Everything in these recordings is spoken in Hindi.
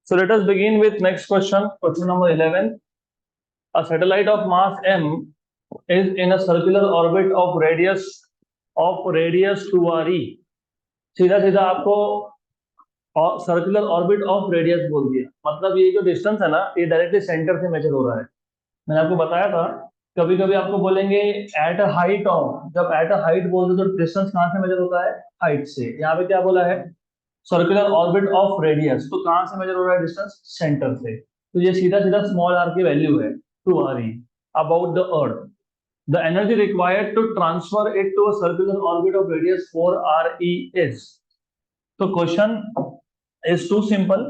So let us begin with next question. Question number 11. A satellite of mass m is in a circular orbit of radius 2re. सीधा सीधा आपको सर्कुलर ऑर्बिट ऑफ रेडियस बोल दिया, मतलब ये जो डिस्टेंस है ना, ये डायरेक्टली सेंटर से मेजर हो रहा है। मैंने आपको बताया था, कभी कभी आपको बोलेंगे एट अ हाइट ऑफ, जब एट अ हाइट बोलते तो डिस्टेंस कहाँ से मेजर होता है? हाइट से। यहाँ पे क्या बोला है? सर्कुलर ऑर्बिट ऑफ रेडियस, तो कहाँ से मेजर हो रहा है डिस्टेंस? सेंटर से। तो ये सीधा सीधा स्मॉल आर की वैल्यू है 2re about the earth. The energy required to transfer it to a circular orbit of radius 4re is. तो question is too simple.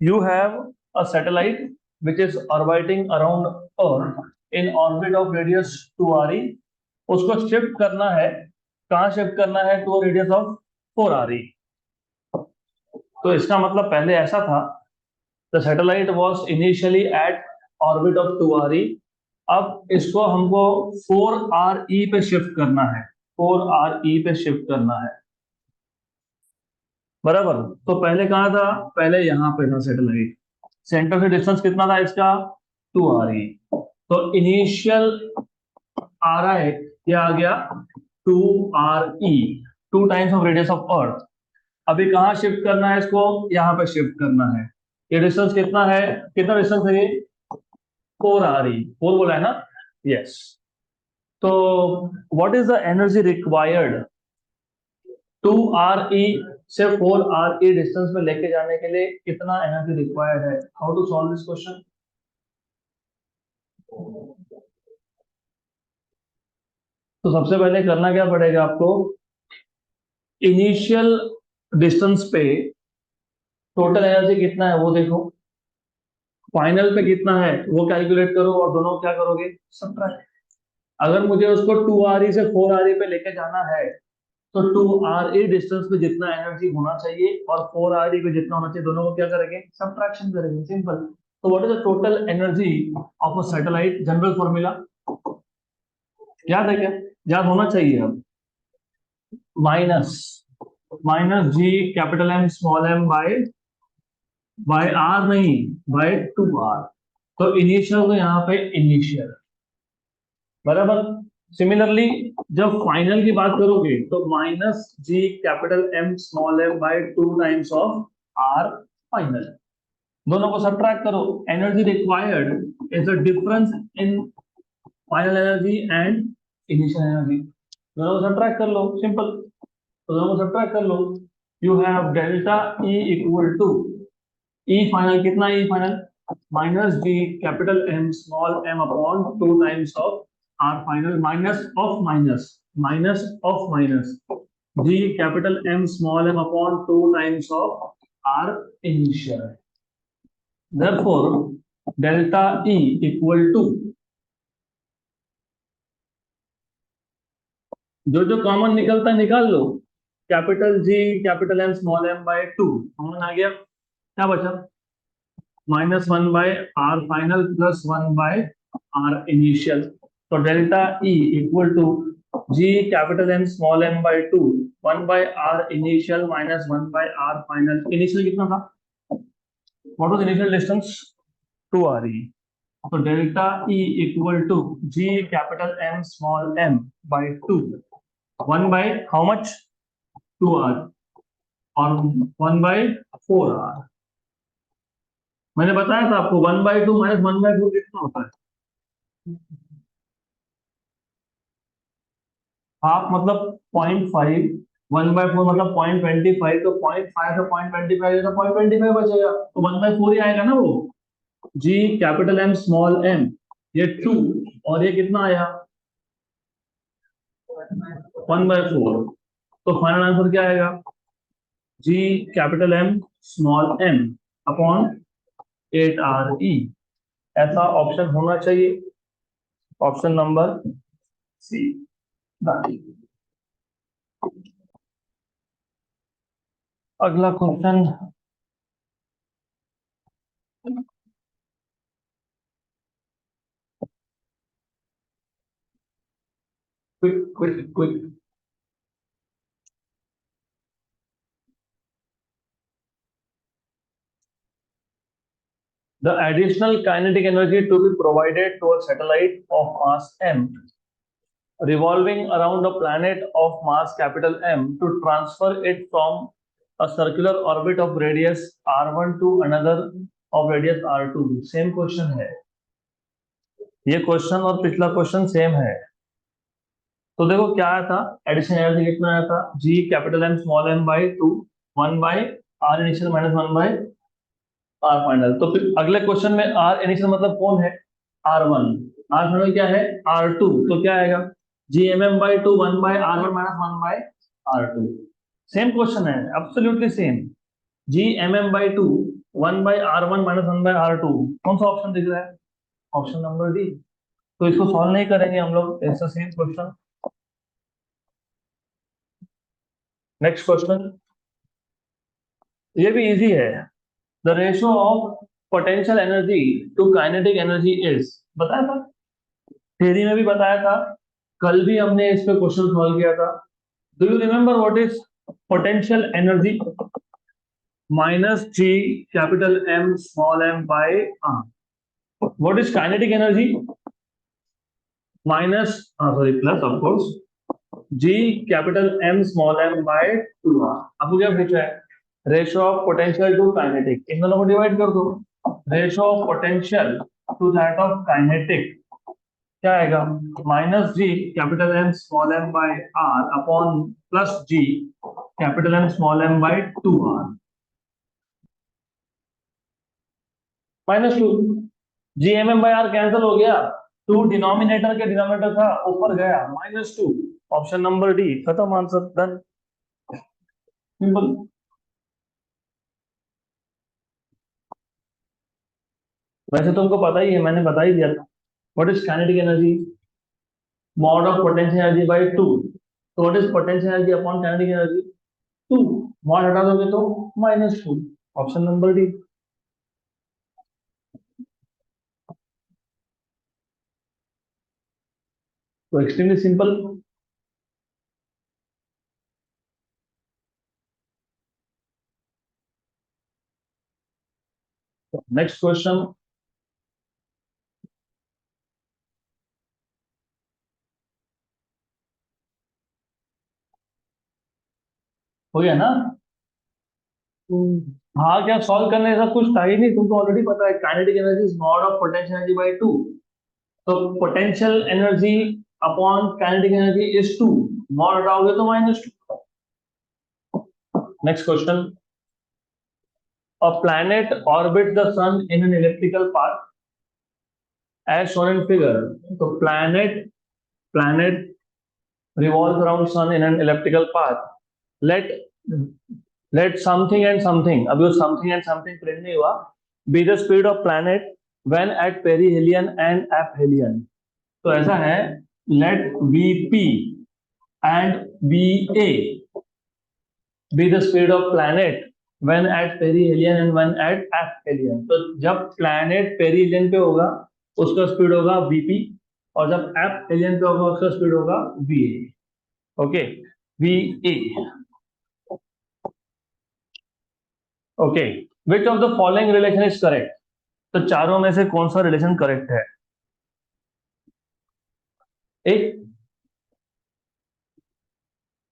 You have a satellite which is orbiting around Earth in orbit of radius 2re. उसको शिफ्ट करना है, कहाँ शिफ्ट करना है? To radius of 4re। तो इसका मतलब पहले ऐसा था, the satellite was initially at orbit of 2re। अब इसको हमको 4re पे शिफ्ट करना है, 4re पे शिफ्ट करना है, बराबर। तो पहले कहाँ था? पहले यहाँ पे था सैटेलाइट। सेंटर से डिस्टेंस कितना था इसका? 2re। तो इनिशियल आ रहा है, क्या आ गया? 2re, 2 times of radius of अर्थ। अभी कहाँ शिफ्ट करना है इसको? यहाँ पे शिफ्ट करना है। ये डिस्टेंस कितना है? कितना डिस्टेंस है ये? 4re, 4 बोला है ना? यस। तो what is the energy required 2re से 4re डिस्टेंस में लेके जाने के लिए? कितना एनर्जी रिक्वायर्ड है? How to solve this question? तो सबसे पहले करना क्या पड़ेगा आपको? इनिशियल डिस्टेंस पे टोटल एनर्जी कितना है वो देखो, फाइनल पे कितना है वो कैलकुलेट करो, और दोनों क्या करोगे? सब्ट्रैक्ट। अगर मुझे उसको 2re से 4re पे लेके जाना है, तो 2re डिस्टेंस पे जितना एनर्जी होना चाहिए और 4re पे जितना होना चाहिए, दोनों को क्या करेंगे? सब्ट्रैक्शन करेंगे, सिंपल। तो what is the total energy of a satellite? General formula याद है क्या? याद होना चाहिए। अब minus minus G capital M small M by r, नहीं बाय 2r। तो इनिशियल तो यहाँ पे इनिशियल, बराबर। सिमिलरली जब फाइनल की बात करोगे तो minus G capital M small M by 2 times of are final. दोनों को सब्ट्रैक्ट करो। Energy required is the difference in final energy and initial energy. दोनों को सब्ट्रैक्ट कर लो, सिंपल। तो दोनों को सब्ट्रैक्ट कर लो। You have delta E equal to, E final कितना? E final minus G capital M small M upon 2 times of are final, minus of minus, minus of minus G capital M small M upon 2 times of R initial. Therefore delta E equal to, जो जो कॉमन निकलता है निकाल लो। Capital G capital M small M by 2 common आ गया, क्या बचा? -1 by R final plus 1 by R initial. तो delta E equal to G capital M small M by 2, 1 by R initial minus 1 by R final. Initial कितना था? What was initial distance? 2re। तो delta E equal to G capital M small M by 2, 1 by how much? 2r, और 1 बाय 4r। मैंने बताया था आपको 1/2 माइनस 1/4 कितना होता है? हाफ मतलब 0.5, 1/4 मतलब 0.25। तो 0.5 से 0.25 तो 0.25 बचेगा, तो 1/4 ही आएगा ना वो। जी कैपिटल एम स्मॉल एम, ये 2, और ये कितना आया? 1/4। तो फाइनल आंसर क्या आएगा? G capital M small M upon 8re। ऐसा ऑप्शन होना चाहिए, ऑप्शन नंबर सी। अगला question, quick quick quick. The additional kinetic energy to be provided to a satellite of mass m revolving around a planet of mass capital M to transfer it from a circular orbit of radius r1 to another of radius r2. Same question है ये क्वेश्चन और पिछला क्वेश्चन सेम है। तो देखो क्या आया था, एडिशन एनर्जी कितना आया था, G capital M small M by two 1 by R initial minus 1 by R final. तो फिर अगले क्वेश्चन में आर इनिशियल मतलब कौन है, r1, आर फाइनल क्या है r2, तो क्या आएगा G M M by two 1 by R one minus 1 by r2। Same question है, absolutely same. G M M by two 1 by R one minus 1 by r2, कौन सा ऑप्शन दिख रहा है, ऑप्शन नंबर डी। तो इसको सॉल्व नहीं करेंगे हम लोग, it's the same question. Next question, ये भी इजी है। The ratio of potential energy to kinetic energy is, बताया था थ्योरी में भी बताया था, कल भी हमने इस पे क्वेश्चन सॉल्व किया था। Do you remember what is potential energy, minus G capital M small M by R. What is kinetic energy, minus sorry plus of course G capital M small M by 2r। आपको क्या पूछा है, ratio of potential to kinetic, इन दोनों को डिवाइड कर दो, ratio of potential to that of kinetic क्या आएगा, minus G capital M small M by R upon plus ji capital M small M by 2r minus 2। G M m by r cancel हो गया, 2 डिनोमिनेटर के डिनोमिनेटर था ऊपर गया, -2, ऑप्शन नंबर डी, खत्म, आंसर डन, सिंपल। वैसे तुमको पता ही है, मैंने बता ही दिया था। What is kinetic energy, mod of potential energy by 2। तो what is potential energy upon kinetic energy, 2, mod हटा दोगे तो -2, ऑप्शन नंबर डी। तो एक्सट्रीमली सिंपल। नेक्स्ट क्वेश्चन, हो गया ना। हाँ, क्या सॉल्व करने ऐसा कुछ था ही नहीं, तुमको ऑलरेडी पता है kinetic energy is mod of potential energy by 2। तो potential energy upon kinetic energy is 2, mod हटाओगे तो -2। Next question, a planet orbit the sun in an elliptical path as shown in figure। तो planet revolves around sun in an elliptical path। let let something and something, अभी वो something and something प्रिंट नहीं हुआ, be the speed of planet when at perihelion and aphelion। तो ऐसा है, let vp and va be the speed of planet when at perihelion and when at aphelion। तो जब planet perihelion पे होगा उसका स्पीड होगा vp, और जब aphelion पे होगा उसका स्पीड होगा va। Okay, va। Okay, which of the following relation is correct, तो चारों में से कौन सा रिलेशन करेक्ट है। एक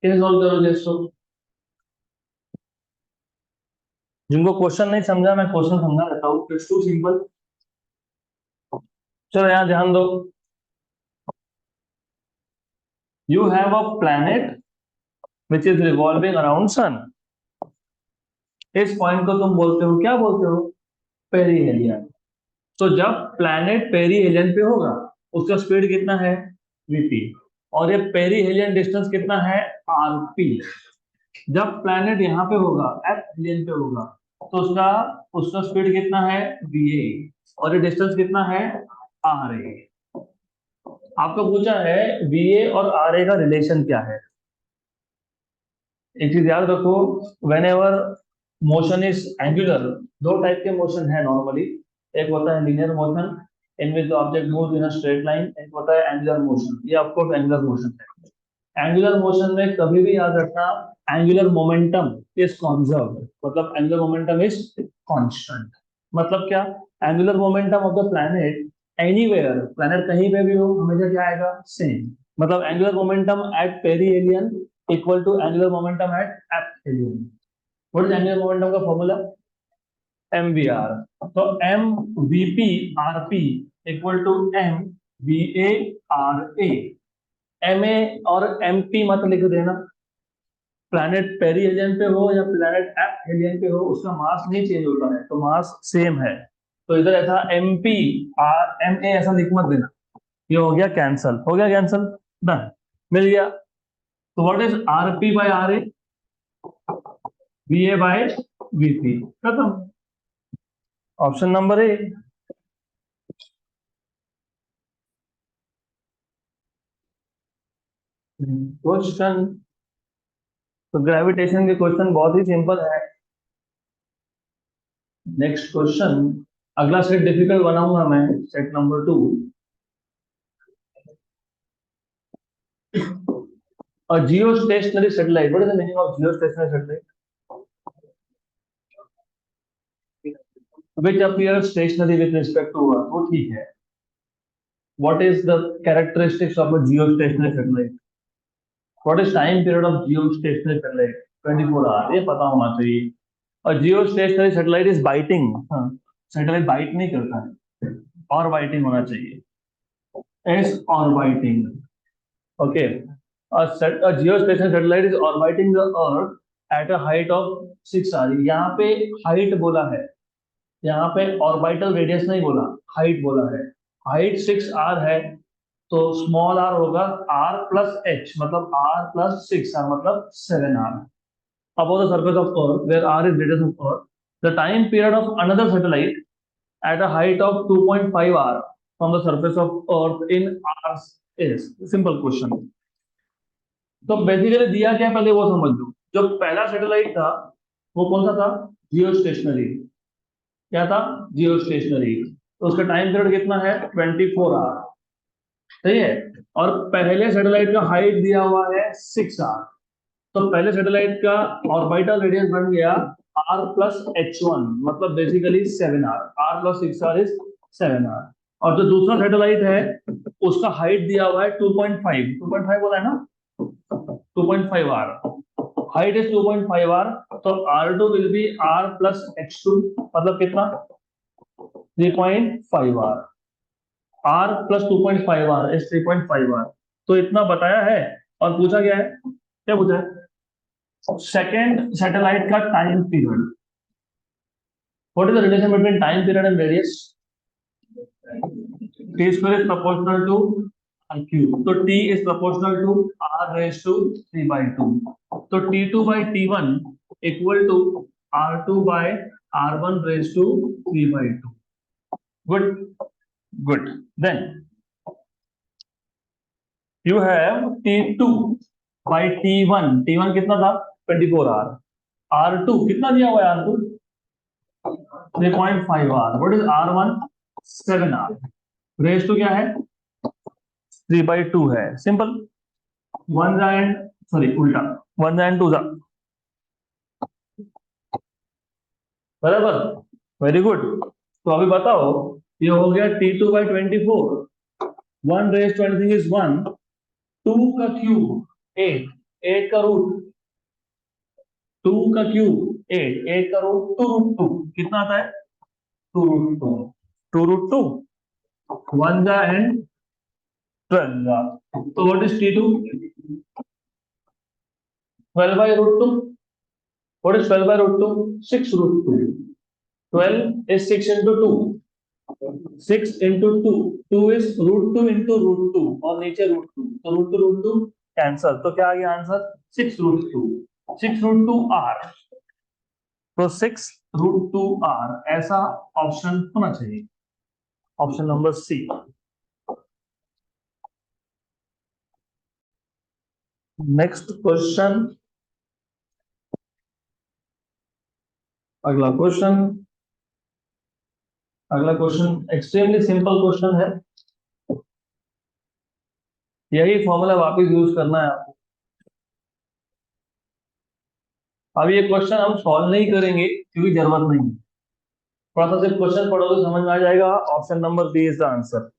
कैसे सॉल्व करोगे इसको, जिनको क्वेश्चन नहीं समझा मैं क्वेश्चन समझा देता हूँ, इट्स टू सिंपल। चलो यहां ध्यान दो, you have a planet which is revolving around sun. इस पॉइंट को तुम बोलते हो, क्या बोलते हो, पेरीहेलियन। तो जब प्लैनेट पेरीहेलियन पे होगा उसका स्पीड कितना है, वीपी, और ये पेरीहेलियन डिस्टेंस कितना है, आरपी। जब प्लैनेट यहाँ पे होगा, एफ हेलियन पे होगा, तो उसका उसका स्पीड कितना है, वीए, और ये डिस्टेंस कितना है, आर ए। आपको पूछा है वीए और आर ए का रिलेशन क्या है। एक चीज याद रखो, when ever motion is angular, दो टाइप के मोशन है नॉर्मली, एक होता है linear motion in which the object moves in a straight line, एक होता है एंगुलर मोशन, ये ऑफकोर्स एंगुलर मोशन है। एंगुलर मोशन में कभी भी याद रखना, एंगुलर मोमेंटम इज कॉन्जर्व्ड, मतलब एंगुलर मोमेंटम इज कांस्टेंट। मतलब क्या, angular momentum of the planet anywhere, planet कहीं पे भी हो हमेशा क्या आएगा, सेम। मतलब angular momentum at perihelion equal to angular momentum at aphelion. What is angular momentum का फॉर्मूला, एम वी आर। तो M V P R P equal to M V A R A. M A और एम पी मत लिख देना, प्लैनेट पेरीहेलियन पे हो या प्लैनेट एप्हेलियन पे हो उसका मास नहीं चेंज होता है, तो मास सेम है। तो इधर ऐसा M P R M A ऐसा लिख मत देना। ये हो गया कैंसल, हो गया कैंसल, डन, मिल गया। तो what is R P by R A, V A by V P, खत्म। Option number A. क्वेश्चन, तो ग्रेविटेशन के क्वेश्चन बहुत ही सिंपल है। नेक्स्ट क्वेश्चन, अगला सेट डिफिकल्ट बनाऊंगा मैं, सेट नंबर 2। और geo stationary satellite, what is the meaning of geo stationary satellite, which appears stationary with respect to Earth, वो ठीक है। What is the characteristics of a geostationary satellite? What is time period of geostationary satellite? 24 our, ये पता होना चाहिए। और geostationary satellite is biting, हाँ, सैटेलाइट बाइट नहीं करता है, और बाइटिंग होना चाहिए, is orbiting, okay। A geostationary satellite is orbiting the Earth at a height of 6 hours। यहाँ पे height बोला है, यहाँ पे ऑर्बिटल रेडियस नहीं बोला, हाइट बोला है। हाइट 6 आर है, तो स्मॉल आर होगा आर प्लस एच, मतलब आर प्लस 6 आर मतलब 7 r. Above the surface of earth where r is radius of earth, the time period of another satellite at a height of 2.5 r from the surface of earth in hours is. Simple question. तो बेसिकली दिया क्या है, पहले वो समझ लो। जो पहला सैटेलाइट था वो कौन सा था, जियो स्टेशनरी। क्या था, जियो स्टेशनरी। तो उसका टाइम पीरियड कितना है, 24 आवर, सही है। और पहले सैटेलाइट का हाइट दिया हुआ है 6 आवर। तो पहले सैटेलाइट का ऑर्बिटल रेडियस बन गया आर प्लस एच वन, मतलब basically 7 hour, r plus 6 r is 7 hour. और जो दूसरा सैटेलाइट है उसका हाइट दिया हुआ है 2.5, 2.5 बोला है ना, 2.5 आर, हाइट इज 2.5 आर। तो R2 will be r plus h two, मतलब कितना, 3.5 r, r plus 2.5 r is 3.5 r. तो इतना बताया है। और पूछा गया है, क्या पूछा है, सेकेंड सैटेलाइट का time period. What is the relation between time period and radius, T square is proportional to R cube. तो T is proportional to are raise to 3/2। तो T2 by T1 equal to R2 by R1 raise to 3/2। Good, good. Then you have T2 by T1, T1 कितना था, 24 आवर। R2 कितना दिया हुआ है, R2 3.5 hour. What is R1, 7 hour raise to क्या है, 3/2 है। सिंपल, वन जा एंड, सॉरी उल्टा, वन जा एंड टू जा, बराबर, वेरी गुड। तो अभी बताओ, ये हो गया T2/24, one raise to anything is one, two का क्यूब 8, 8 का रूट, टू का क्यूब 8, 8 का रूट 2√2, कितना आता है, 2√2, 2√2, वन जा एंड 12 जा। तो what is T2, 12/√2। What is 12/√2, 6√2। 12 is 6 into 2, 6 into 2, 2 is √2 into √2, और नीचे √2, तो √2 कैंसल। तो क्या आ गया आंसर, 6√2, 6√2 आर। तो 6√2 आर ऐसा ऑप्शन होना चाहिए, option number C. Next question, अगला क्वेश्चन, अगला क्वेश्चन एक्सट्रीमली सिंपल क्वेश्चन है। यही फॉर्मूला वापस यूज करना है आपको। अब ये क्वेश्चन हम सॉल्व नहीं करेंगे क्योंकि जरूरत नहीं है, थोड़ा सा सिर्फ क्वेश्चन पढ़ोगे समझ में आ जाएगा। Option number B is the answer.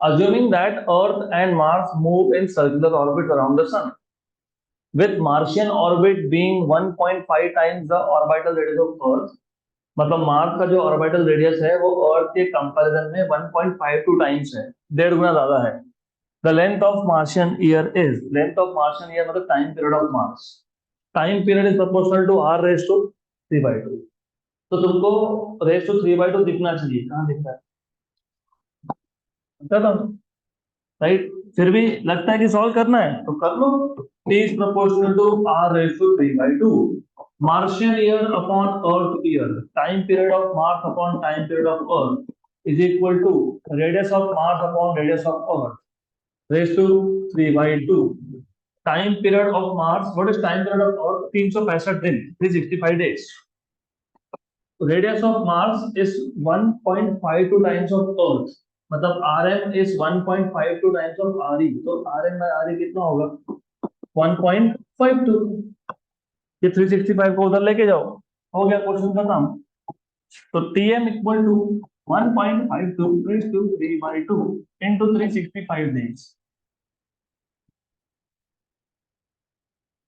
Assuming that Earth and Mars move in circular orbit around the Sun, with Martian orbit being 1.5 times the orbital radius of Earth, मतलब मार्स का जो ऑर्बिटल रेडियस है वो अर्थ के कंपैरिजन में 1.52 टाइम्स है, 1.5 गुना ज्यादा है। The length of Martian year is, length of Martian year मतलब time period of Mars, time period is proportional to R raise to 3/2। तो तुमको रेस टू 3/2 दिखना चाहिए, कहाँ दिखता है, राइट? फिर भी लगता है कि सॉल्व करना है तो कर लो। T is proportional to R raised to 3/2. Martian year upon Earth year. Time period of Mars upon time period of Earth is equal to radius of Mars upon radius of Earth raised to 3/2. Time period of Mars. What is time period of Earth? 365 दिन, 365 days. Radius of Mars is 1.52 times of Earth. मतलब RM is 1.52 times of RE, तो RM by RE कितना होगा? 1.52। ये 365 को उधर लेके जाओ, हो गया क्वेश्चन खत्म। तो TM equal to 1.52 raised to 3/2 into 365 days।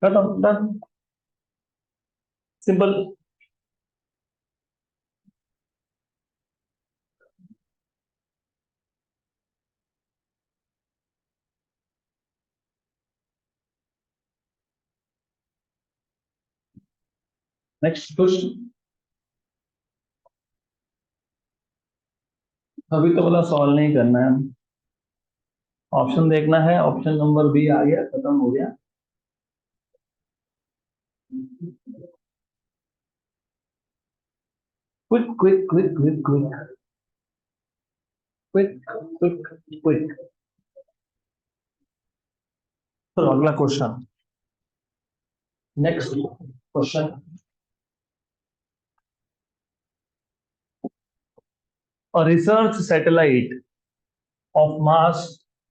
खत्म, डन, सिंपल। Next question. अभी तो बोला सॉल्व नहीं करना है, ऑप्शन देखना है। ऑप्शन नंबर बी आ गया, खत्म हो गया। Quick quick quick quick quick quick quick quick. तो अगला question, next question. A research satellite of mass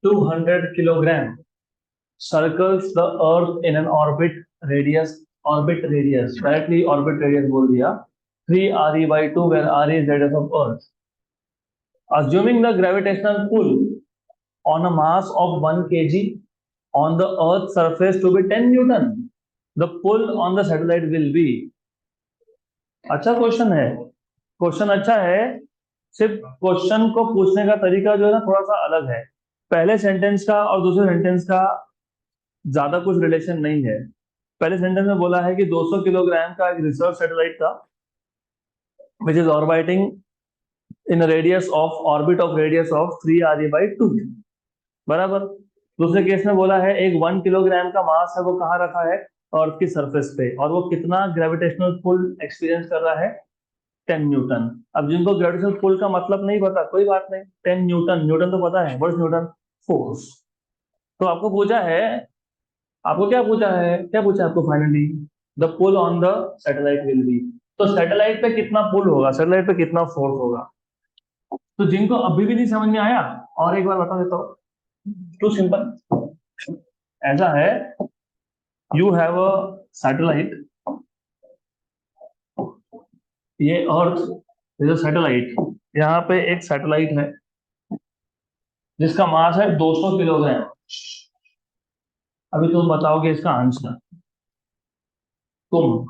200 kilogram circles the Earth in an orbit radius directly orbit radius बोल दिया 3 RE/2, where RE is radius of Earth. Assuming the gravitational pull on a mass of 1 kg on the Earth's surface to be 10 Newton, the pull on the satellite will be। अच्छा क्वेश्चन है, क्वेश्चन अच्छा है, सिर्फ क्वेश्चन को पूछने का तरीका जो है ना थोड़ा सा अलग है। पहले सेंटेंस का और दूसरे सेंटेंस का ज्यादा कुछ रिलेशन नहीं है। पहले सेंटेंस में बोला है कि 200 किलोग्राम का एक रिसर्च सैटेलाइट था which is orbiting in radius of orbit of radius of 3 RE/2, बराबर। दूसरे केस में बोला है एक 1 किलोग्राम का मास है, वो कहाँ रखा है? अर्थ की सरफेस पे, और वो कितना ग्रेविटेशनल पुल एक्सपीरियंस कर रहा है? 10 न्यूटन। अब जिनको ग्रेविटेशनल पुल का मतलब नहीं पता, कोई बात नहीं, 10 न्यूटन, न्यूटन तो पता है, व्हाट इज न्यूटन? फोर्स। तो आपको पूछा है, आपको क्या पूछा है, क्या पूछा है आपको finally? The pull on the satellite will be. तो सैटेलाइट पे कितना पुल होगा, सैटेलाइट पे कितना फोर्स होगा? तो जिनको अभी भी नहीं समझ में आया, और एक बार बता देता हूँ, टू सिंपल। ऐसा है, यू हैव अ सैटेलाइट, ये अर्थ इज अ सैटेलाइट, यहाँ पे एक सैटेलाइट है जिसका मास है 200 किलोग्राम। अभी तुम बताओगे इसका आंसर, तुम।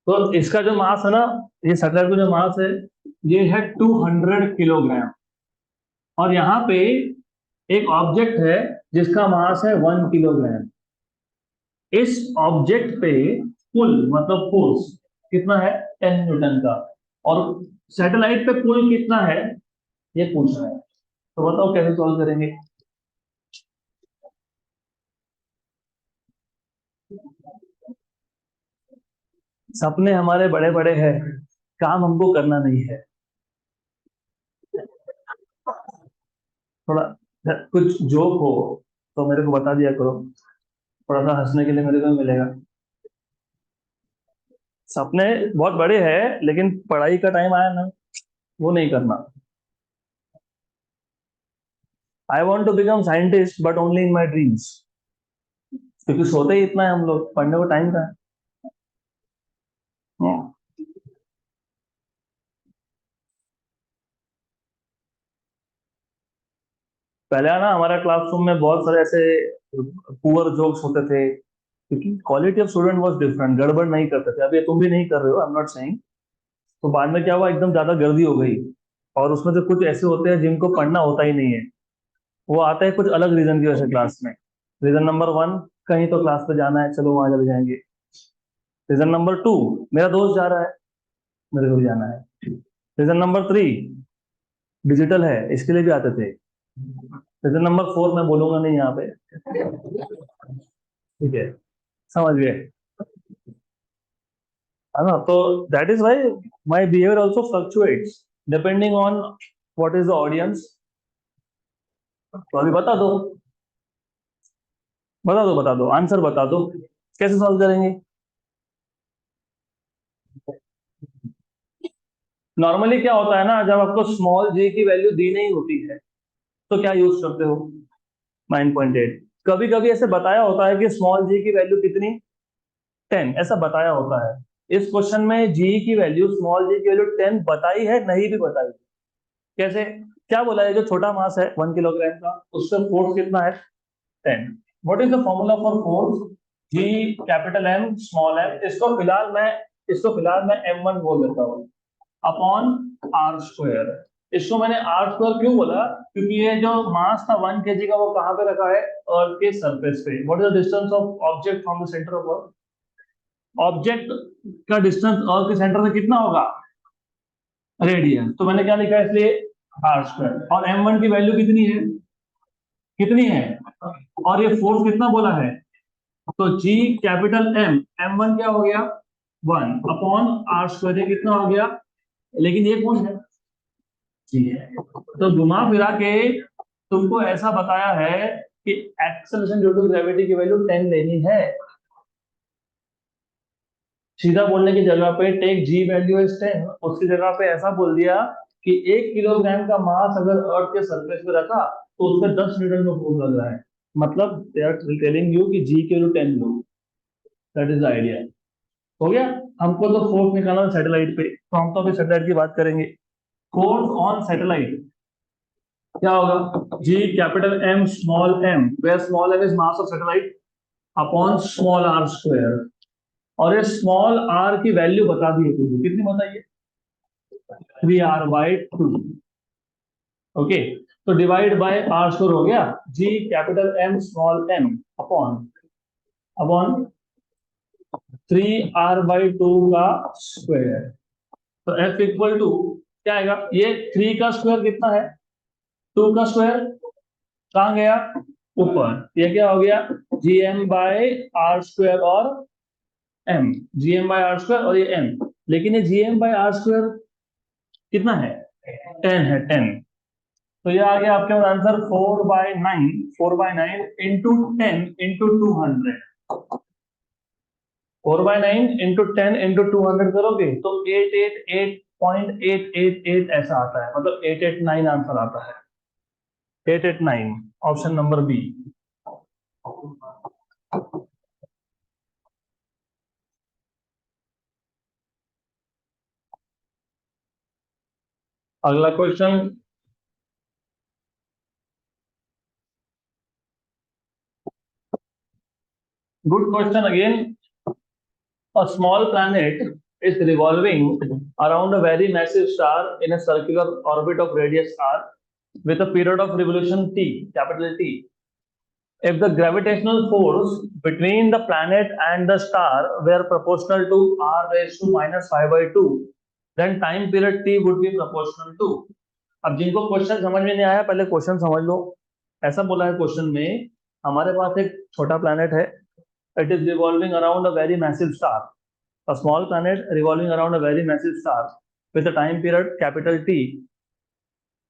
तो इसका जो मास है ना, ये सैटेलाइट का जो मास है ये है 200 किलोग्राम, और यहाँ पे एक ऑब्जेक्ट है जिसका मास है 1 किलोग्राम। इस ऑब्जेक्ट पे पुल मतलब फोर्स कितना है? 10 न्यूटन का। और सैटेलाइट पे पुल कितना है ये पूछ रहा है। तो बताओ कैसे सॉल्व करेंगे? सपने हमारे बड़े बड़े हैं, काम हमको करना नहीं है। थोड़ा कुछ जोक हो तो मेरे को बता दिया करो, थोड़ा सा हंसने के लिए मेरे को भी मिलेगा। सपने बहुत बड़े हैं लेकिन पढ़ाई का टाइम आया ना, वो नहीं करना। I want to become scientist but only in my dreams. क्योंकि सोते ही इतना है हम लोग, पढ़ने को टाइम का है। पहले ना हमारा क्लासरूम में बहुत सारे ऐसे पुअर जोक्स होते थे, क्योंकि quality of student was different, गड़बड़ नहीं करते थे। अभी तुम भी नहीं कर रहे हो, आई एम नॉट सेइंग। तो बाद में क्या हुआ, एकदम ज्यादा गर्दी हो गई, और उसमें से कुछ ऐसे होते हैं जिनको पढ़ना होता ही नहीं है। वो आता है कुछ अलग रीजन की वजह से क्लास में। रीजन नंबर वन, कहीं तो क्लास पे जाना है, चलो वहां चले जाएंगे। रीजन नंबर टू, मेरा दोस्त जा रहा है, मेरे को भी जाना है। रीजन नंबर थ्री, डिजिटल है, इसके लिए भी आते थे। रीजन नंबर फोर मैं बोलूंगा नहीं यहाँ पे, ठीक है, समझ गए, है ना? तो that is why my behaviour also fluctuates depending on what is the audience. तो अभी बता दो आंसर बता दो, कैसे सॉल्व करेंगे? नॉर्मली क्या होता है ना, जब आपको स्मॉल जी की वैल्यू दी नहीं होती है तो क्या यूज करते हो? 9.8। कभी कभी ऐसे बताया होता है कि स्मॉल जी की वैल्यू कितनी, 10, ऐसा बताया होता है। इस क्वेश्चन में जी की वैल्यू, स्मॉल जी की वैल्यू 10 बताई है, नहीं भी बताई। कैसे? क्या बोला है, जो छोटा मास है 1 किलोग्राम का, उससे फोर्स कितना है, 10। What is the formula for force? G capital M small m, इसको फिलहाल मैं M1 बोल देता हूँ, अपॉन आर स्क्वायर। इसको मैंने आर स्क्वायर क्यों बोला? क्योंकि ये जो मास था 1 kg का, वो कहाँ पे रखा है, अर्थ के सरफेस पे। What is the distance of object from the centre of earth? Object का डिस्टेंस अर्थ के सेंटर से कितना होगा, रेडियन। तो मैंने क्या लिखा है इसलिए, आर स्क्वायर। और M1 की वैल्यू कितनी है, और ये फोर्स कितना बोला है, तो जी कैपिटल एम, M1 क्या हो गया, 1 अपॉन आर स्क्वायर, ये कितना हो गया, लेकिन ये कौन है, जी है। तो घुमा फिरा के तुमको ऐसा बताया है कि एक्सेलरेशन ड्यू टू ग्रेविटी की वैल्यू 10 लेनी है। सीधा बोलने की जगह पे टेक जी वैल्यू इज 10, उसकी जगह पे ऐसा बोल दिया कि 1 किलोग्राम का मास अगर अर्थ के सरफेस पे रखा तो उस पर 10 न्यूटन का फोर्स लग रहा है। मतलब दे आर टेलिंग यू कि जी के value 10 low. That is the idea. हो गया। हमको तो फोर्स निकालना सैटेलाइट पे, तो हम तो अभी सैटेलाइट की बात करेंगे। फोर्स ऑन सैटेलाइट क्या होगा, G capital M small M, where small M is mass of satellite, upon small R square. और ये स्मॉल आर की वैल्यू बता दी है तुमको, कितनी बताइए, 3r/2। ओके, तो डिवाइड बाय आर स्क्वायर हो गया, G capital M small M upon upon 3r/2 का स्क्वायर। तो F इक्वल टू क्या आएगा, ये 3 का स्क्वायर कितना है, 2 का स्क्वायर कहाँ गया, ऊपर। ये क्या हो गया, Gm/r² और m, Gm/r² और ये m। लेकिन ये Gm/r² कितना है, 10 है, 10। तो ये आ गया आपके पास answer 4/9, 4/9 into 10 into 200। 4/9 into 10 into 200 करोगे तो 888.888 ऐसा आता है, मतलब 889 आंसर आता है। 889, ऑप्शन नंबर बी। अगला question, good question again. A small planet is revolving around a very massive star in a circular orbit of radius r with a period of revolution t, capital T. If the gravitational force between the planet and the star were proportional to r raised to minus 5/2, then time period t would be proportional to। अब जिनको क्वेश्चन समझ में नहीं आया, पहले क्वेश्चन समझ लो। ऐसा बोला है क्वेश्चन में, हमारे पास एक छोटा प्लैनेट है, it is revolving around a very massive star, a small planet revolving around a very massive star with a time period capital T।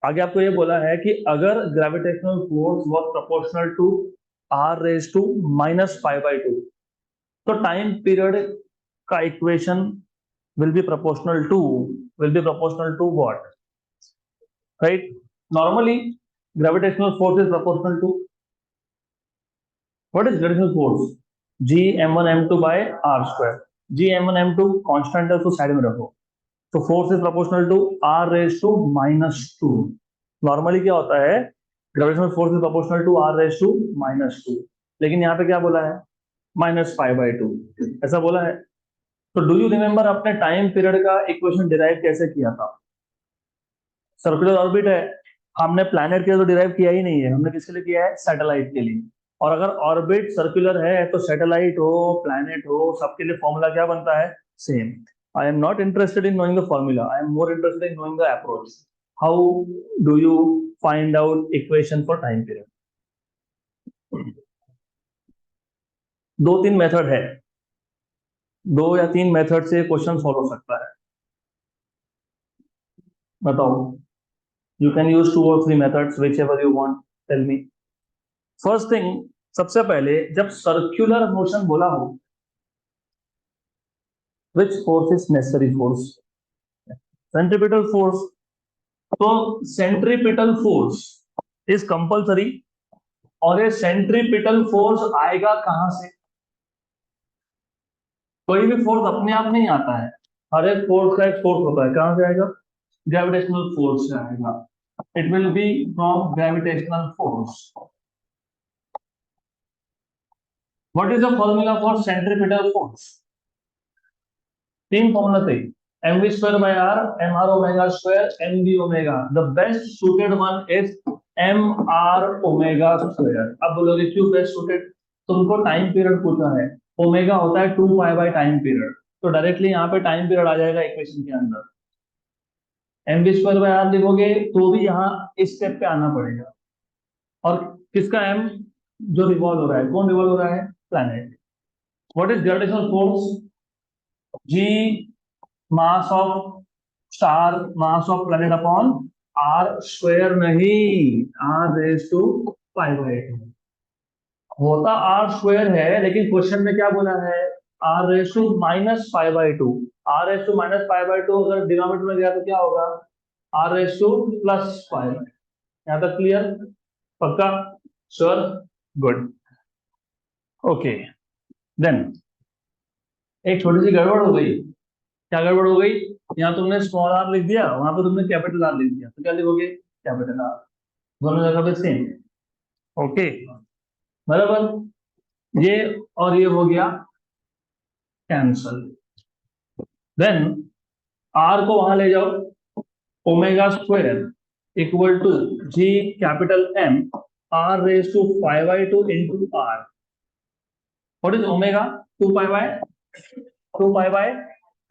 आगे आपको ये बोला है कि अगर gravitational force was proportional to r raised to -5/2, तो टाइम पीरियड का equation will be proportional to, what, right? Normally gravitational force is proportional to, what is gravitational force, g m1 m2 by r square। g m1 m2 constant है, उसको साइड में रखो। तो force is proportional to r raise to -2। Normally क्या होता है gravitational force is proportional to are raise to -2, लेकिन यहाँ पे क्या बोला है, -5/2 ऐसा बोला है। तो डू यू रिमेम्बर अपने टाइम पीरियड का इक्वेशन डिराइव कैसे किया था? सर्कुलर ऑर्बिट है, हमने प्लैनेट के लिए तो डिराइव किया ही नहीं है, हमने किसके लिए किया है, सैटेलाइट के लिए। और अगर ऑर्बिट सर्कुलर है तो सैटेलाइट हो प्लैनेट हो सबके लिए फॉर्मूला क्या बनता है, same. I am not interested in knowing the formula, I am more interested in knowing the approach, how do you find out equation for time period. दो तीन मेथड है, 2 या 3 मेथड से क्वेश्चन सॉल्व हो सकता है, बताओ। You can use 2 or 3 methods whichever you want, tell me. First thing, सबसे पहले जब सर्कुलर मोशन बोला हो, which force is necessary force, centripetal force. तो सेंट्रीपिटल फोर्स इज कंपलसरी, और ये सेंट्रीपिटल फोर्स आएगा कहां से? कोई भी फोर्स अपने आप नहीं आता है, हर एक फोर्स का एक फोर्स होता है, कहां से आएगा, ग्रेविटेशनल फोर्स से आएगा। It will be from gravitational force. What is the formula for centripetal force? 3 formula थे, mv²/r, mr omega² mv omega, the best suited one is mr omega²। अब बोलोगे क्यों बेस्ट सुटेड, तुमको टाइम पीरियड पूछा है, ओमेगा होता है 2 पाई टाइम पीरियड, तो डायरेक्टली यहाँ पे टाइम पीरियड आ जाएगा इक्वेशन के अंदर। mv²/r लिखोगे तो भी यहाँ इस स्टेप पे आना पड़ेगा, और किसका m, जो रिवॉल्व हो रहा है, कौन रिवॉल्व हो रहा है, planet. What is gravitational force, g mass of star, mass of planet upon r², नहीं r⁻²⁵ होता r² है, लेकिन क्वेश्चन में क्या बोला है, r⁻²⁵। r⁻²⁵ अगर डिनोमिनेटर में गया तो क्या होगा, r⁻²+5। यहाँ तक क्लियर, पक्का, श्योर, गुड, ओके। देन एक छोटी सी गड़बड़ हो गई, क्या गड़बड़ हो गई, यहाँ तुमने स्मॉल आर लिख दिया, वहां पर तुमने कैपिटल आर लिख दिया, तो क्या लिखोगे, कैपिटल आर, दोनों जगह पे सेम, ओके, बराबर। ये और ये हो गया कैंसल। देन आर को वहां ले जाओ, ω² = G capital M r⁵ into r। What is omega, 2 pi by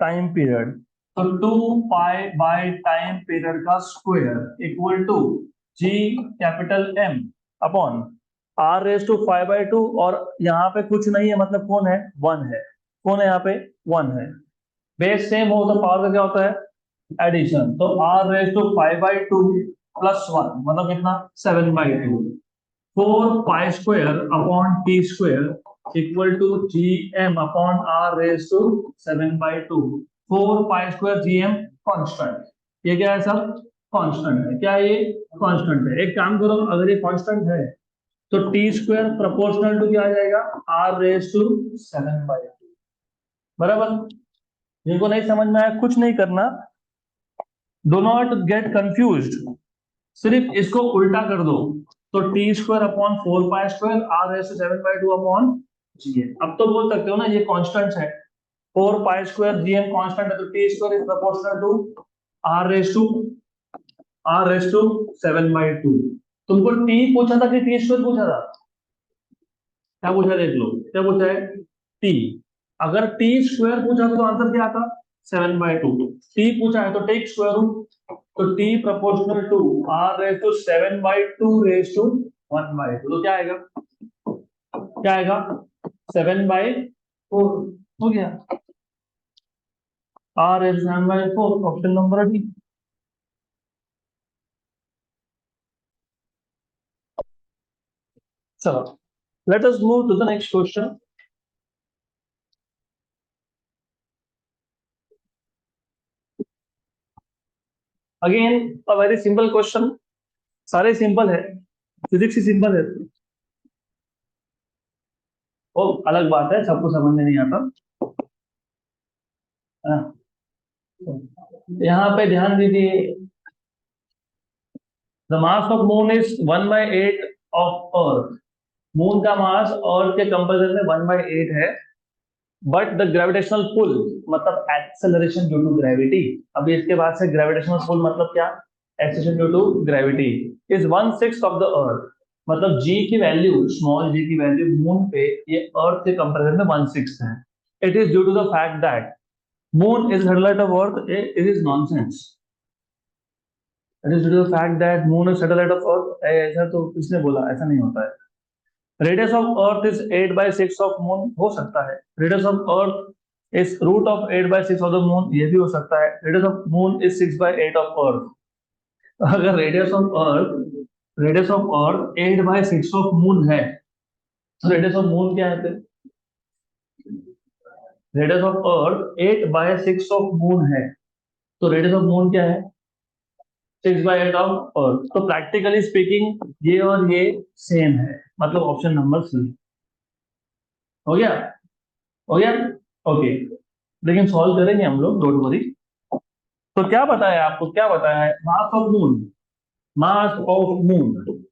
time period, तो 2 पाई बाय टाइम पीरियड का square = G capital M upon r⁵ और यहाँ पे कुछ नहीं है, मतलब कौन है, 1 है, कौन है यहाँ पे, 1 है। बेस सेम हो तो पावर का क्या होता है, एडिशन, तो r⁵ प्लस 1 मतलब कितना, 7/2। 4 pi upon t² = gm upon r⁻⁷/2। 4 pi gm constant, ये क्या है सब, कांस्टेंट है, क्या है ये, कांस्टेंट है। एक काम करो, अगर ये कांस्टेंट है तो t² प्रोपोर्शनल टू क्या आ जाएगा, r⁻⁷/2, बराबर। जिनको नहीं समझ में आया कुछ नहीं करना, डो नॉट गेट कंफ्यूज्ड, सिर्फ इसको उल्टा कर दो, तो t² upon 4 पाई² r⁻⁷/2 upon gm। अब तो बोल सकते हो ना ये कांस्टेंट है, 4 पाई² gm कांस्टेंट है, तो t² is proportional to r⁻⁷/2। तुमको t पूछा था कि t² पूछा था, क्या पूछा देख लो, क्या पूछा है, t। अगर t² पूछा तो आंसर क्या आता, 7/2। t पूछा है तो टेक स्क्वायर रूट, तो t प्रोपोर्शनल टू r⁻²/7/2 तो क्या आएगा, क्या आएगा, 7/4 हो गया, r⁻7/4, ऑप्शन नंबर डी। चलो, let us move to the next question. Again a very simple question, सारे सिंपल है, फिजिक्स ही सिंपल है। वो अलग बात है, सबको समझ में नहीं आता, है ना? यहाँ पे ध्यान दीजिए, the mass of moon is 1/8 of earth. Moon का मास अर्थ के कंपेरिजन में 1/8 है। बट द ग्रेविटेशनल पुल मतलब एक्सेलरेशन ड्यू टू ग्रेविटी, अभी इसके बाद से ग्रेविटेशनल पुल मतलब क्या, acceleration due to gravity is 1/6 of the earth. मतलब जी की वैल्यू, स्मॉल जी की वैल्यू मून पे ये अर्थ के कंपेरिजन में 1/6 है। It is due to the fact that moon is satellite of earth. It is nonsense. It is due to the fact that moon is satellite of earth, ऐसा तो किसने बोला, ऐसा नहीं होता है। Radius of earth is 8/6 of moon, हो सकता है। Radius of earth is root of 8/6 of the moon, ये भी हो सकता है। Radius of moon is 6/8 of earth. अगर radius of earth 8/6 of moon है तो रेडियस ऑफ मून क्या है फिर? Radius of earth 8/6 of moon है तो रेडियस ऑफ मून क्या है? 6/8 ऑफ अर्थ। तो प्रैक्टिकली स्पीकिंग ये और ये सेम है, मतलब ऑप्शन नंबर सी। हो गया? हो गया? ओके, लेकिन सॉल्व करेंगे हम लोग, डोंट वरी। तो क्या बताया आपको, क्या बताया है? मास of moon, mass of moon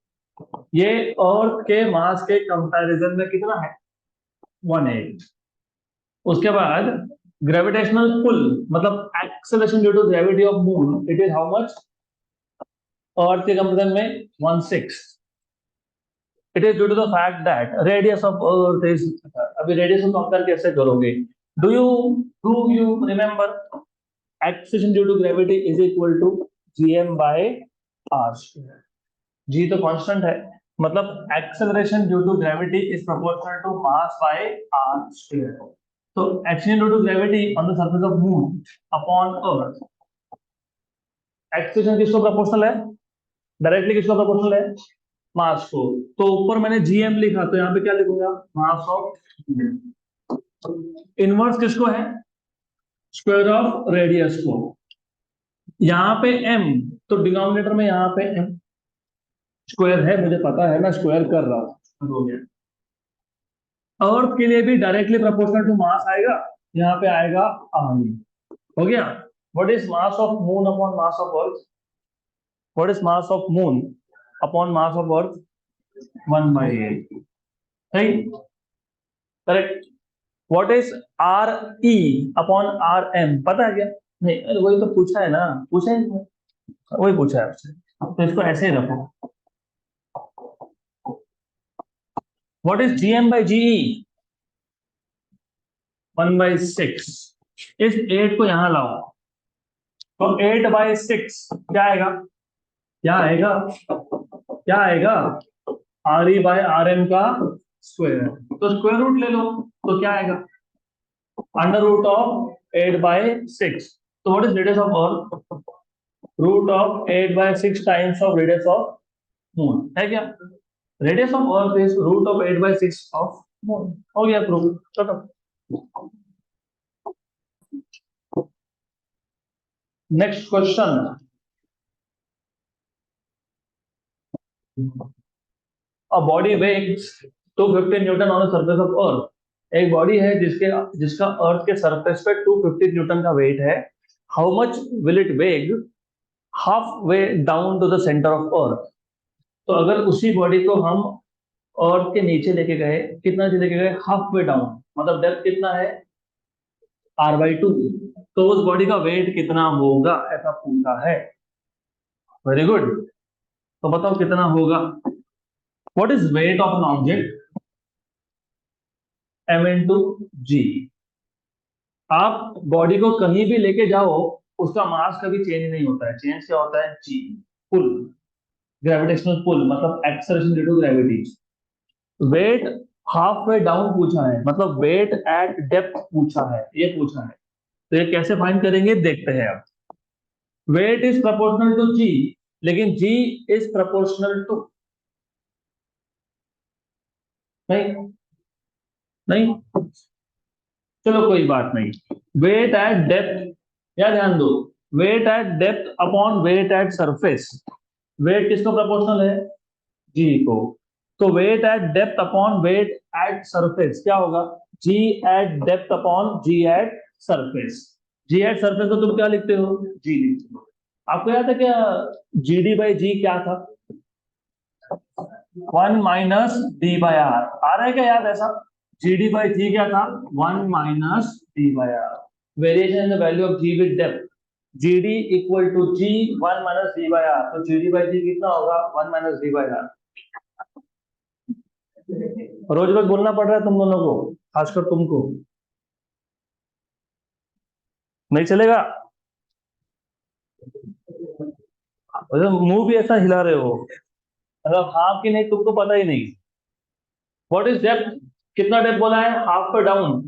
ये अर्थ के मास के कंपैरिजन में कितना है? 1/8। उसके बाद ग्रेविटेशनल पुल मतलब acceleration due to gravity of moon, it is how much? Earth के कंपैरिजन में 1/6। It is due to the fact that radius of earth is, अभी रेडियस को कंपेयर कैसे करोगे? Do you do you remember acceleration due to gravity is equal to gm/r²। G तो कांस्टेंट है, मतलब acceleration due to gravity is proportional to mass by r²। तो acceleration due to gravity on the surface of moon upon earth, acceleration किसको प्रोपोर्शनल है? डायरेक्टली किसको प्रोपोर्शनल है? मास को। तो ऊपर मैंने जीएम लिखा तो यहाँ पे क्या लिखूंगा? Mass of. इनवर्स किसको है? स्क्वायर ऑफ रेडियस को। यहाँ पे m, तो डिनोमिनेटर में यहाँ पे m स्क्वायर है, मुझे पता है, मैं स्क्वायर कर रहा हूँ, हो गया। अर्थ के लिए भी डायरेक्टली प्रोपोर्शनल टू मास आएगा, यहाँ पे आएगा r। हो गया? What is mass of moon upon mass of earth? What is mass of moon upon mass of earth? 1/8। सही, correct. What is R E upon R M, पता है क्या? नहीं, अरे वही तो पूछा है ना, पूछा है, वही पूछा है आपसे, तो इसको ऐसे ही रखो। What is g M by g E? 1/6। इस 8 को यहां लाओ तो 8/6 क्या आएगा? क्या आएगा? क्या आएगा? R E by R M का स्क्वायर। तो स्क्वायर रूट ले लो तो क्या आएगा? √8/6। तो what is radius of earth? √8/6 times of radius of moon, है क्या? Radius of earth is √8/6 of moon. हो गया प्रूफ, खत्म। Next question. A body weighs 250 newton on the surface of earth. एक बॉडी है जिसका अर्थ के सरफेस पे 250 न्यूटन का वेट है। How much will it weigh half way down to the centre of earth? तो अगर उसी बॉडी को हम अर्थ के नीचे लेके गए, कितना नीचे लेके गए? हाफ वे डाउन, मतलब डेप्थ कितना है? r/2। तो उस बॉडी का वेट कितना होगा, ऐसा पूछा है। Very good. तो बताओ कितना होगा? What is weight of an object? m×g। आप बॉडी को कहीं भी लेके जाओ, उसका मास कभी चेंज नहीं होता है। चेंज क्या होता है? g, पुल, ग्रेविटेशनल पुल मतलब acceleration due to gravity. Weight half way down पूछा है, मतलब वेट एट डेप्थ पूछा है, ये पूछा है। तो ये कैसे फाइंड करेंगे, देखते हैं अब। वेट इज प्रोपोर्शनल टू जी, लेकिन जी इज प्रोपोर्शनल टू, नहीं, नहीं, चलो कोई बात नहीं। वेट एट डेप्थ, या ध्यान दो, weight at depth upon weight at surface. Weight किसको प्रोपोर्शनल है? जी को। तो weight at depth upon weight at surface क्या होगा? G at depth upon G at surface. G at surface को तुम क्या लिखते हो? जी लिखते हो। आपको याद है क्या GD बाई जी क्या था? 1 माइनस डी बाई आर। आ रहा है क्या याद ऐसा? GD बाई जी क्या था? 1 minus D by are. Variation in the value of ji with depth. GD equal to ji 1 minus D by are. तो GD बाई जी कितना होगा? 1 माइनस डी बाई आर। रोज रोज बोलना पड़ रहा है तुम दोनों को, खासकर तुमको। नहीं चलेगा? मुंह भी ऐसा हिला रहे हो मतलब हाफ की नहीं, तुमको पता ही नहीं। What is depth? कितना डेप्थ बोला है? हाफ पे down.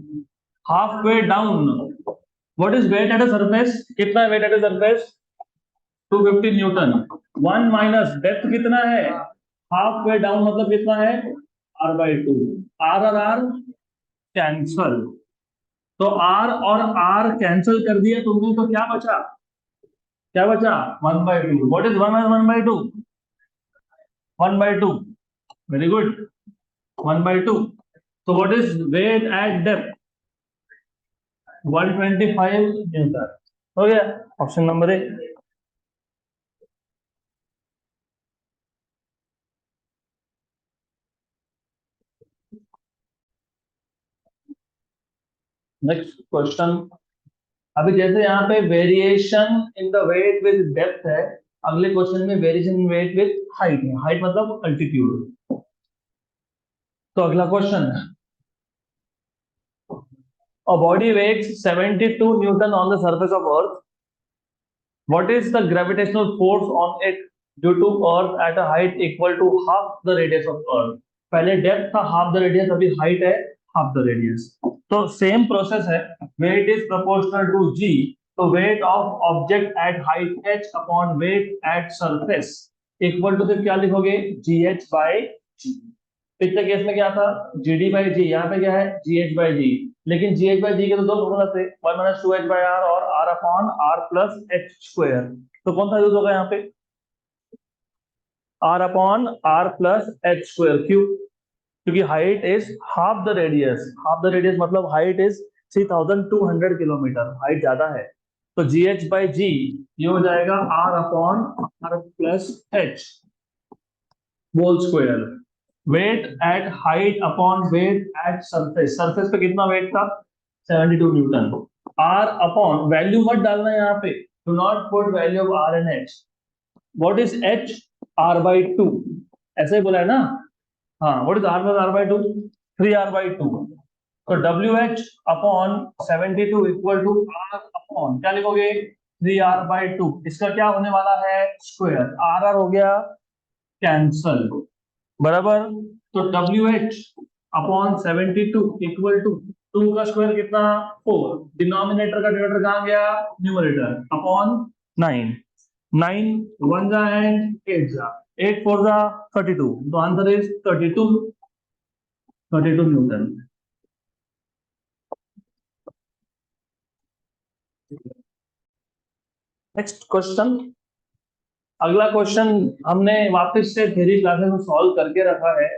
Half way down. What is weight at a surface? कितना weight at a surface? 250 newton. 1 minus depth कितना है? हाफ वे डाउन मतलब कितना है? R/2। आर और आर कैंसल। तो आर और आर कैंसल कर दिया तुमने, तो क्या बचा? क्या बचा? 1/2। What is 1/2? 1/2। Very good. 1/2। तो what is weight at depth? 125 newton. हो गया option number A. Next question. अभी जैसे यहाँ पे variation in the weight with depth है, अगले क्वेश्चन में variation in weight with height है। हाइट मतलब अल्टीट्यूड। तो अगला क्वेश्चन है, a body weighs 72 newton on the surface of earth. What is the gravitational force on it due to earth at a height equal to half the radius of earth? पहले डेप्थ था हाफ द रेडियस, अभी हाइट है हाफ द रेडियस। तो सेम प्रोसेस है। Weight is proportional to g. तो weight of object at height h upon weight at surface equal to, फिर क्या लिखोगे? GH by g. पिछले केस में क्या था? GD by g. यहाँ पे क्या है? GH by g. लेकिन GH बाई जी के तो दो फॉर्मूला थे, 1 माइनस 2h बाई आर और R upon R plus h square. तो कौन सा यूज होगा यहाँ पे? R upon R plus h square. क्यों? क्योंकि height is half the radius. Half the radius मतलब हाइट इज 3200 किलोमीटर, हाइट ज्यादा है। तो GH बाई जी ये हो जाएगा R upon R plus h whole square. Weight at height upon weight at surface. Surface पे कितना वेट था? 72 न्यूटन। आर अपॉन, वैल्यू मत डालना यहाँ पे, do not put value of R and H. What is H? R/2। ऐसे ही बोला है ना? हाँ, what is are plus R/2? 3R/2। तो WH upon 72 equal to R upon क्या लिखोगे? 3R/2। इसका क्या होने वाला है? स्क्वायर। आर हो गया कैंसल, बराबर। तो WH अपॉन 72 इक्वल टू 2 का स्क्वायर कितना? 4। डिनोमिनेटर का डिनोमिनेटर कहाँ गया? Numerator upon 9। 9 1 जा एंड 8 जा, 8 4 जा 32। तो answer is 32 Newton. Next question. अगला क्वेश्चन हमने वापस से थ्योरी क्लासेस में सॉल्व करके रखा है।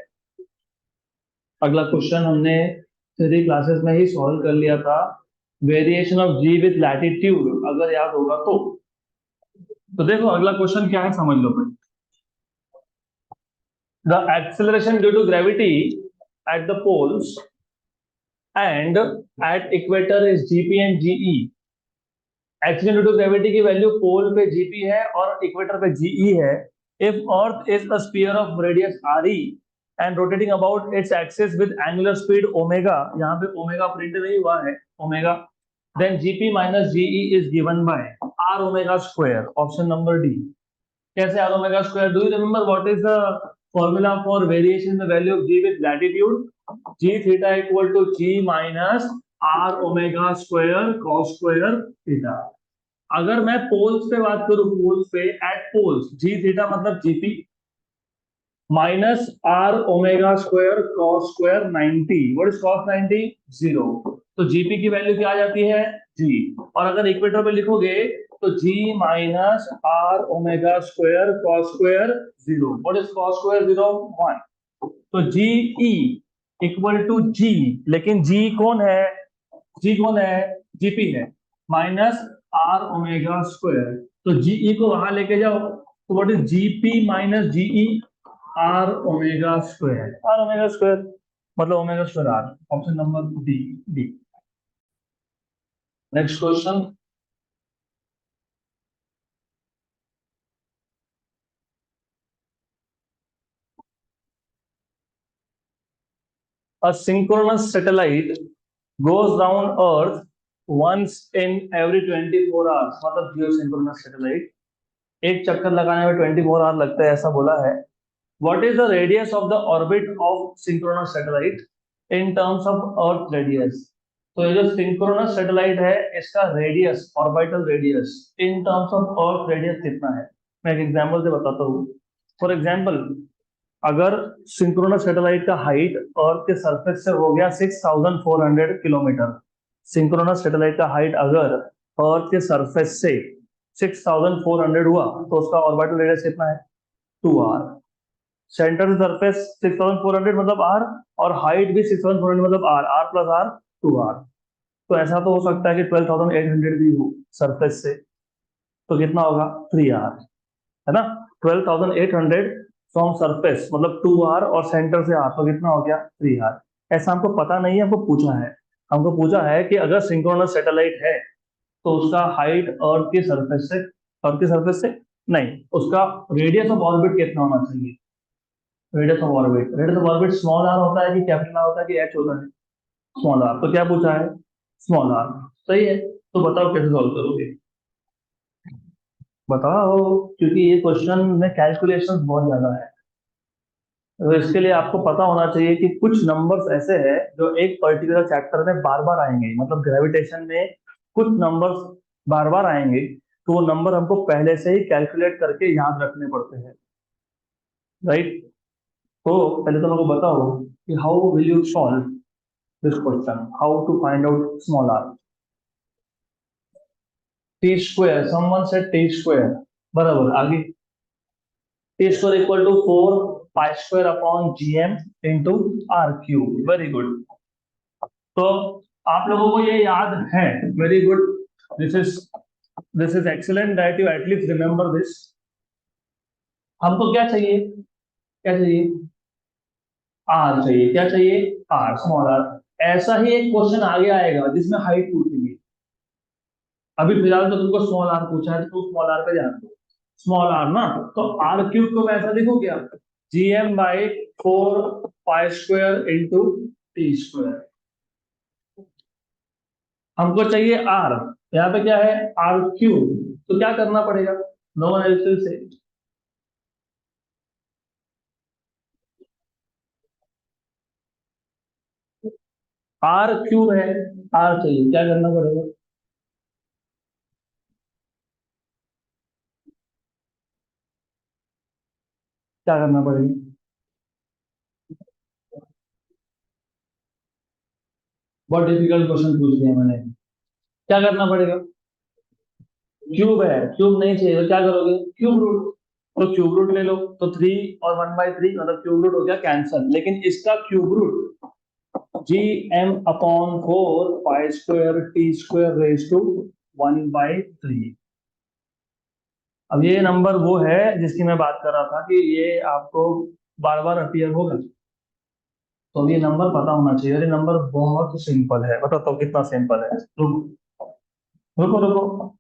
अगला क्वेश्चन हमने थ्योरी क्लासेस में ही सॉल्व कर लिया था। Variation of ji with latitude, अगर याद होगा तो देखो अगला क्वेश्चन क्या है, समझ लो भाई। The acceleration due to gravity at the poles and at equator is g p and g e. Accident due to gravity की वैल्यू पोल पे जीपी है और इक्वेटर पे जीई है। If earth is a sphere of radius R E and rotating about its axis with angular speed omega, यहाँ पे ओमेगा प्रिंट नहीं हुआ है, omega, then g p minus g e is given by R omega square. Option number D. कैसे R omega square? Do you remember what is the formula for variation in the value of ji with latitude? G theta equal to G minus R omega square cos square theta. अगर मैं पोल्स पे बात करूं, पोल्स पे एट पोल्स, जी थीटा मतलब GP minus R omega square cos square 90। What is cos 90? 0। तो जीपी की वैल्यू क्या आ जाती है? जी। और अगर इक्वेटर पे लिखोगे तो G minus R omega square cos square 0। What is cos square 0? 1। तो जी ई इक्वल टू जी, लेकिन जी कौन है? जी कौन है? जीपी है, माइनस आर ओमेगा स्क्वायर। तो जीई को वहां लेके जाओ, तो what is GP minus GE? R omega square, R omega square मतलब omega square R. Option number D, D. Next question. A synchronous satellite goes round Earth once in every 24 hours. मतलब geosynchronous satellite एक चक्कर लगाने में 24 आवर लगता है, ऐसा बोला है। What is the radius of the orbit of synchronous satellite in terms of Earth radius? तो ये जो synchronous satellite है, इसका radius, orbital radius in terms of earth radius कितना है? मैं एक एग्जांपल से बताता हूँ। फॉर एग्जांपल, अगर सिंक्रोनस सैटेलाइट का हाइट अर्थ के सरफेस से हो गया 6400 किलोमीटर, सिंक्रोनस सैटेलाइट का हाइट अगर अर्थ के सरफेस से 6400 हुआ, तो उसका ऑर्बिटल रेडियस कितना है? 2r। सेंटर सरफेस 6400 मतलब r, और हाइट भी 6400 मतलब r प्लस r, 2r। तो ऐसा तो हो सकता है कि 12800 भी हो सरफेस से, तो कितना होगा? 3r, है ना। 12800 फ्रॉम सरफेस मतलब 2r, और सेंटर से r, तो कितना हो गया? 3r। ऐसा हमको पता नहीं है, हमको पूछा है। हमको पूछा है कि अगर सिंक्रोनस सैटेलाइट है तो उसका हाइट अर्थ के सरफेस से नहीं, उसका रेडियस ऑफ ऑर्बिट कितना होना चाहिए? Radius of orbit small r होता है कि कैपिटल आर होता है कि एच होता है? Small R. तो क्या पूछा है? Small R. सही है। तो बताओ कैसे सॉल्व करोगे? बताओ, क्योंकि ये क्वेश्चन में कैलकुलेशन बहुत ज्यादा है। तो इसके लिए आपको पता होना चाहिए कि कुछ नंबर्स ऐसे हैं जो एक पर्टिकुलर चैप्टर में बार बार आएंगे, मतलब ग्रेविटेशन में कुछ नंबर्स बार बार आएंगे, तो वो नंबर हमको पहले से ही कैलकुलेट करके याद रखने पड़ते हैं, राइट। तो पहले तो मेरे को बताओ कि how will you solve this question, how to find out small R? T square, someone said T square, बराबर। आगे T square equal to 4 pi square upon GM into R cube. Very good. तो आप लोगों को ये याद है, very good. This is this is excellent that you at least remember this. हमको क्या चाहिए? क्या चाहिए? आर चाहिए। क्या चाहिए? R, small R. ऐसा ही एक क्वेश्चन आगे आएगा जिसमें हाइट पूछेंगे। अभी फिलहाल तो तुमको स्मॉल आर पूछा है, तो तुम स्मॉल आर पे ध्यान दो। स्मॉल आर ना, तो आर क्यूब को मैं ऐसा लिखूं क्या? GM by 4 pi square into T square. हमको चाहिए आर, यहाँ पे क्या है? R cube. तो क्या करना पड़ेगा? नो एनालिसिस से आर क्यूब है, आर चाहिए, क्या करना पड़ेगा? क्या करना पड़ेगा? बहुत डिफिकल्ट क्वेश्चन पूछ लिया मैंने। क्या करना पड़ेगा? क्यूब है, क्यूब नहीं चाहिए तो क्या करोगे? Cube root. तो क्यूब रूट ले लो, तो 3 और 1/3 मतलब क्यूब रूट हो गया कैंसल, लेकिन इसका cube root G M upon 4 pi square T square raise to 1/3। अब ये नंबर वो है जिसकी मैं बात कर रहा था कि ये आपको बार बार अपीयर होगा, तो अब ये नंबर पता होना चाहिए। और ये नंबर बहुत सिंपल है, बताओ तो कितना सिंपल है। रुको रुको रुको।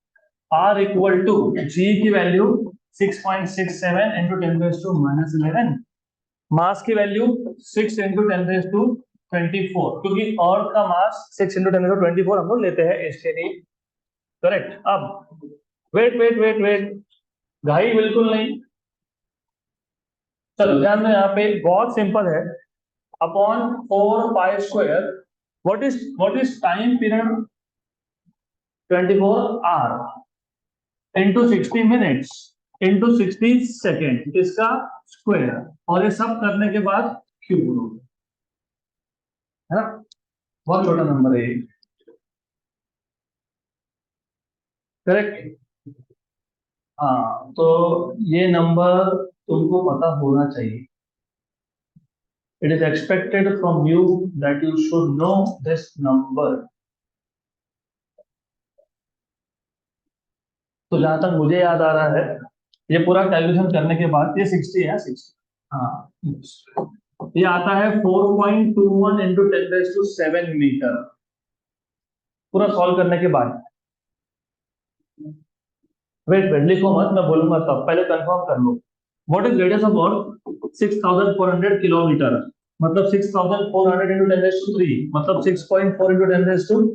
आर इक्वल टू जी की वैल्यू 6.67 इंटू 10⁻⁻11, मास की वैल्यू 6 इंटू 10⁻24, क्योंकि अर्थ का मास 6 इंटू 10⁻24 हम लोग लेते हैं इसके लिए। करेक्ट। अब वेट वेट वेट वेट, घाई बिल्कुल नहीं। चलो ध्यान दो, यहाँ पे बहुत सिंपल है। Upon 4 pi square, what is time period? 24 our into 60 minutes into 60 second, इसका स्क्वायर, और ये सब करने के बाद क्यूब रूट, है ना। बहुत छोटा नंबर है ये। करेक्ट। हाँ, तो ये नंबर तुमको पता होना चाहिए। It is expected from you that you should know this number. तो तो जहां तक मुझे याद आ रहा है, ये पूरा कैलकुलेशन करने के बाद ये 60 है, 60, हाँ, ये आता है 4.21 इंटू 10⁻⁷ मीटर, पूरा सॉल्व करने के बाद। वेट वेट लिखो मत, मैं बोलूंगा तब, पहले कंफर्म कर लो। What is radius of earth? 6400 kilometre, मतलब 6400 इंटू 10⁻³ मतलब 6.4 इंटू 10⁻⁶।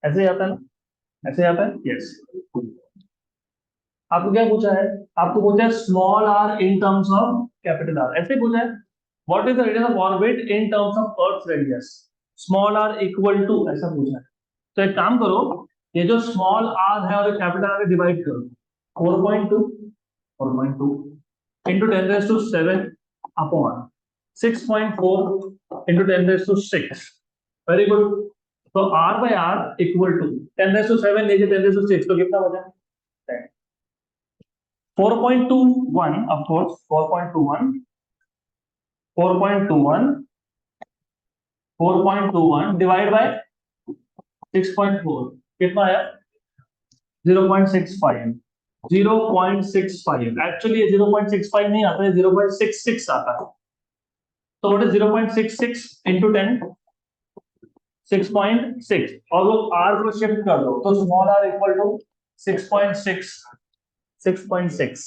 ऐसे ही आता है ना, ऐसे ही आता है, यस। आपको क्या पूछा है? आपको पूछा है small R in terms of capital R, ऐसे पूछा है। What is the radius of orbit in terms of earth radius? Small R equal to, ऐसा पूछा है। तो एक काम करो, ये जो स्मॉल आर है और कैपिटल आर डिवाइड करो, 4.2 4.2 into 10⁻⁷ upon 6.4 into 10⁻⁶। Very good. तो R by R equal to 10⁻⁷, नीचे 10⁻⁶, तो कितना बचा? 4.21, of course, 4.21, 4.21, 4.21 डिवाइड बाय 6.4, कितना आया? 0.65, 0.65। एक्चुअली ये 0.65 नहीं आता है, 0.66 आता है। तो व्हाट इज 0.66 इंटू 10? 6.6, और वो आर को शिफ्ट कर दो, तो small R equal to 6.6, 6.6,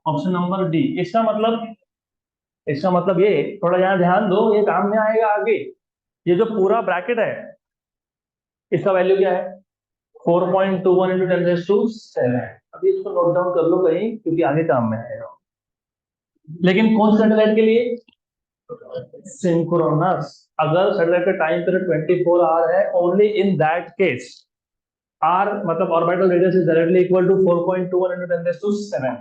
option number D. इसका मतलब ये, थोड़ा यहाँ ध्यान दो, ये काम में आएगा आगे। ये जो पूरा ब्रैकेट है, इसका वैल्यू क्या है? 4.21 इंटू 10⁻⁷। अभी इसको नोट डाउन कर लो कहीं, क्योंकि आगे काम में आएगा। लेकिन कौन सा सैटेलाइट के लिए? सिंक्रोनस। अगर सैटेलाइट का टाइम पीरियड 24 आवर है, only in that case R मतलब orbital radius is directly equal to 4.21 into 10⁻⁷।